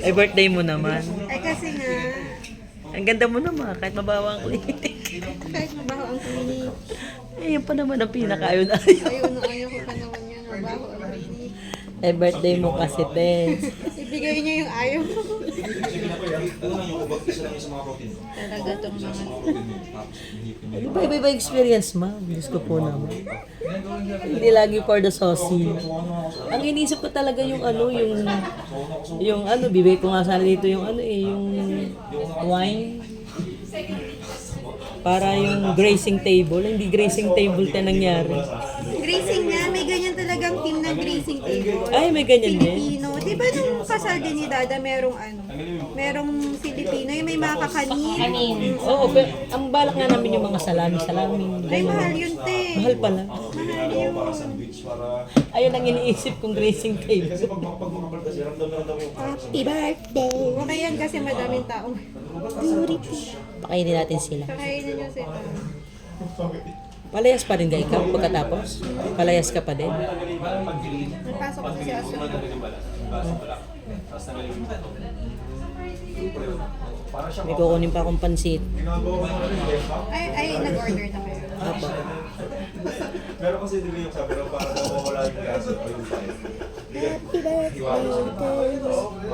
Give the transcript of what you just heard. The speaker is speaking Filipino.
Ay, birthday mo naman. Ay kasi nga, Ang ganda mo naman, kahit mabawa ang klinik. kahit mabaho ang klinik. Eh, yun pa naman ang pinaka-ayaw na Ayaw ko pa naman yan, mabaho ang klinik. Eh, birthday mo kasi, Tess. Ibigay niya yung ayaw ko. Unang yung ubag, isa lang yung sa mga protein. Talaga tong mga... Di ba iba-iba experience, ma'am? Diyos ko po naman. Hindi lagi for the saucy. Ang inisip ko talaga yung ano, yung ano, bibigay ko nga sana dito yung ano eh, yung wine. Para yung grazing table. Hindi grazing table tayo nangyari. Grazing nga, may ganyan talagang team ng grazing table. Ay, may ganyan din. Filipino. Di ba nung kasal din ni Dada, merong ano, merong Filipino, yung may mga kakanin. Oo, pero ang balak nga namin yung mga salami. Ay, mahal yun, te. Mahal pala. Mahal yun. Para sandwich, para... Ayun ang iniisip kong grazing table. Kasi pag makapal kasi, ramdam na ramdam yung parang sa... Happy birthday! Okay yan kasi madaming taong. Beautiful. Pakainin natin sila. Kakainin nyo sila. Palayas pa rin ka ikaw pagkatapos? Palayas ka pa din? Nagpasok kasi si Asun. May kukunin pa akong pansit. Ay, nag-order na kayo. Apa. Pero kasi di ba yung sabi na parang mawawala yung gas. Happy birthday to you.